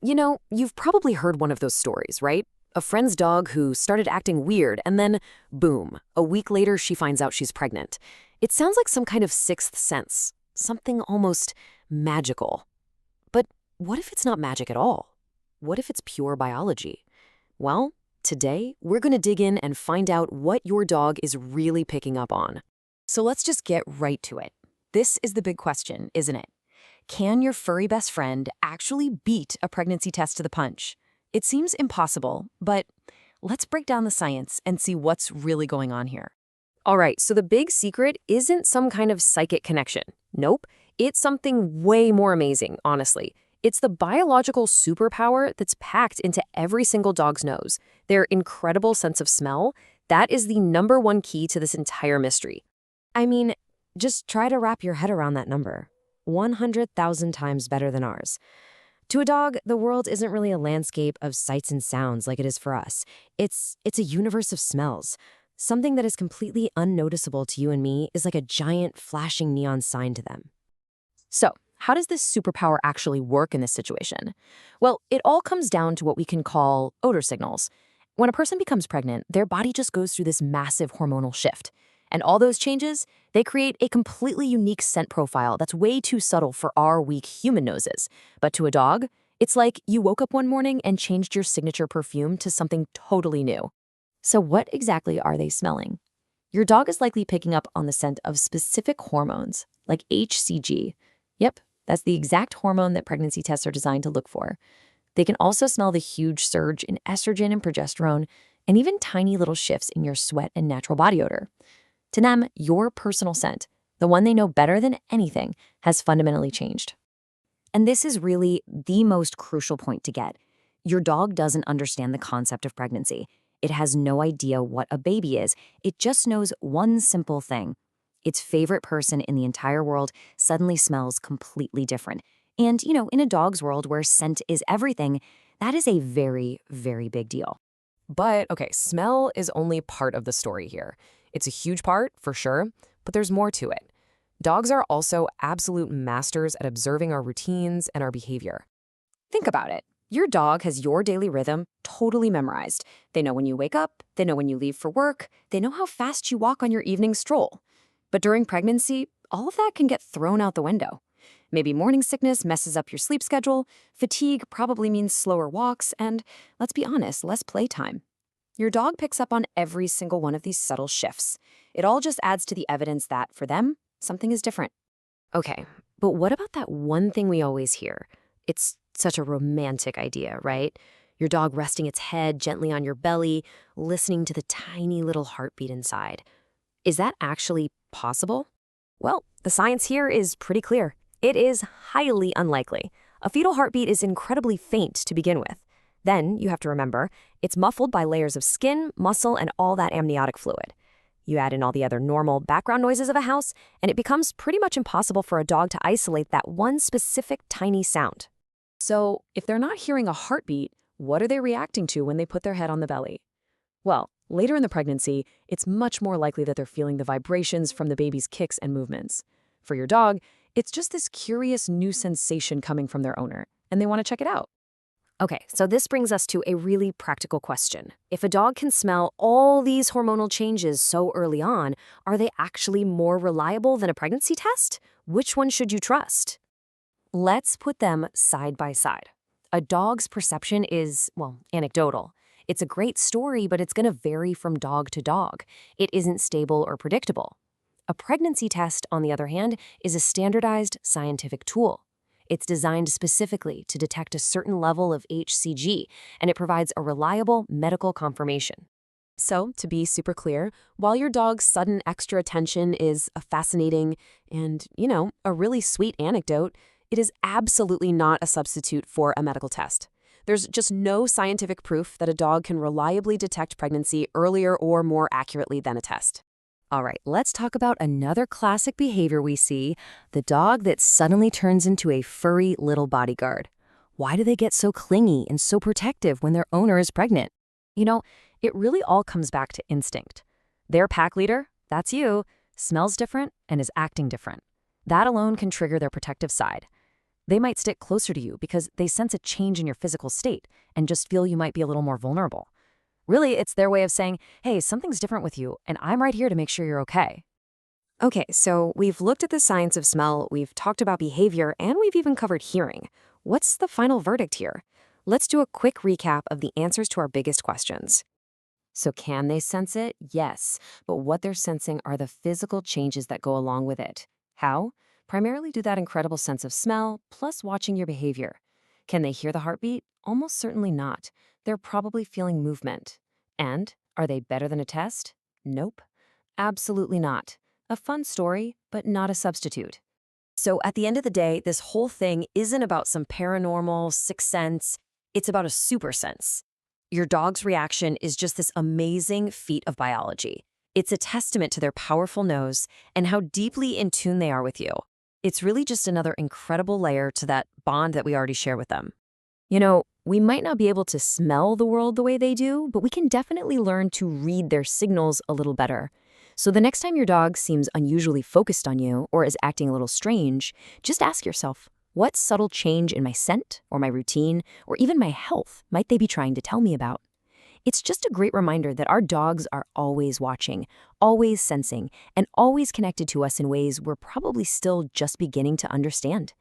You've probably heard one of those stories, right? A friend's dog who started acting weird, and then, boom, a week later she finds out she's pregnant. It sounds like some kind of sixth sense, something almost magical. But what if it's not magic at all? What if it's pure biology? Well, today we're going to dig in and find out what your dog is really picking up on. So let's just get right to it. This is the big question, isn't it? Can your furry best friend actually beat a pregnancy test to the punch? It seems impossible, but let's break down the science and see what's really going on here. All right, so the big secret isn't some kind of psychic connection. Nope, it's something way more amazing, honestly. It's the biological superpower that's packed into every single dog's nose. Their incredible sense of smell, that is the number one key to this entire mystery. I mean, just try to wrap your head around that number. 100,000 times better than ours. To a dog, the world isn't really a landscape of sights and sounds like it is for us. It's a universe of smells. Something that is completely unnoticeable to you and me is like a giant flashing neon sign to them. So, how does this superpower actually work in this situation? Well, it all comes down to what we can call odor signals. When a person becomes pregnant, their body just goes through this massive hormonal shift. And all those changes, they create a completely unique scent profile that's way too subtle for our weak human noses. But to a dog, it's like you woke up one morning and changed your signature perfume to something totally new. So what exactly are they smelling? Your dog is likely picking up on the scent of specific hormones, like HCG. Yep, that's the exact hormone that pregnancy tests are designed to look for. They can also smell the huge surge in estrogen and progesterone, and even tiny little shifts in your sweat and natural body odor. To them, your personal scent, the one they know better than anything, has fundamentally changed. And this is really the most crucial point to get. Your dog doesn't understand the concept of pregnancy. It has no idea what a baby is. It just knows one simple thing. Its favorite person in the entire world suddenly smells completely different. And, in a dog's world where scent is everything, that is a very, very big deal. But, okay, smell is only part of the story here. It's a huge part, for sure, but there's more to it. Dogs are also absolute masters at observing our routines and our behavior. Think about it. Your dog has your daily rhythm totally memorized. They know when you wake up, they know when you leave for work, they know how fast you walk on your evening stroll. But during pregnancy, all of that can get thrown out the window. Maybe morning sickness messes up your sleep schedule, fatigue probably means slower walks, and, let's be honest, less playtime. Your dog picks up on every single one of these subtle shifts. It all just adds to the evidence that, for them, something is different. Okay, but what about that one thing we always hear? It's such a romantic idea, right? Your dog resting its head gently on your belly, listening to the tiny little heartbeat inside. Is that actually possible? Well, the science here is pretty clear. It is highly unlikely. A fetal heartbeat is incredibly faint to begin with. Then, you have to remember, it's muffled by layers of skin, muscle, and all that amniotic fluid. You add in all the other normal background noises of a house, and it becomes pretty much impossible for a dog to isolate that one specific tiny sound. So, if they're not hearing a heartbeat, what are they reacting to when they put their head on the belly? Well, later in the pregnancy, it's much more likely that they're feeling the vibrations from the baby's kicks and movements. For your dog, it's just this curious new sensation coming from their owner, and they want to check it out. Okay, so this brings us to a really practical question. If a dog can smell all these hormonal changes so early on, are they actually more reliable than a pregnancy test? Which one should you trust? Let's put them side by side. A dog's perception is, well, anecdotal. It's a great story, but it's going to vary from dog to dog. It isn't stable or predictable. A pregnancy test, on the other hand, is a standardized scientific tool. It's designed specifically to detect a certain level of HCG, and it provides a reliable medical confirmation. So, to be super clear, while your dog's sudden extra attention is a fascinating and, a really sweet anecdote, it is absolutely not a substitute for a medical test. There's just no scientific proof that a dog can reliably detect pregnancy earlier or more accurately than a test. All right, let's talk about another classic behavior we see, the dog that suddenly turns into a furry little bodyguard. Why do they get so clingy and so protective when their owner is pregnant? It really all comes back to instinct. Their pack leader, that's you, smells different and is acting different. That alone can trigger their protective side. They might stick closer to you because they sense a change in your physical state and just feel you might be a little more vulnerable. Really, it's their way of saying, hey, something's different with you, and I'm right here to make sure you're okay. Okay, so we've looked at the science of smell, we've talked about behavior, and we've even covered hearing. What's the final verdict here? Let's do a quick recap of the answers to our biggest questions. So, can they sense it? Yes. But what they're sensing are the physical changes that go along with it. How? Primarily through that incredible sense of smell, plus watching your behavior. Can they hear the heartbeat? Almost certainly not. They're probably feeling movement. And are they better than a test? Nope. Absolutely not. A fun story, but not a substitute. So at the end of the day, this whole thing isn't about some paranormal, sixth sense. It's about a super sense. Your dog's reaction is just this amazing feat of biology. It's a testament to their powerful nose and how deeply in tune they are with you. It's really just another incredible layer to that bond that we already share with them. You know, we might not be able to smell the world the way they do, but we can definitely learn to read their signals a little better. So the next time your dog seems unusually focused on you or is acting a little strange, just ask yourself, what subtle change in my scent or my routine or even my health might they be trying to tell me about? It's just a great reminder that our dogs are always watching, always sensing, and always connected to us in ways we're probably still just beginning to understand.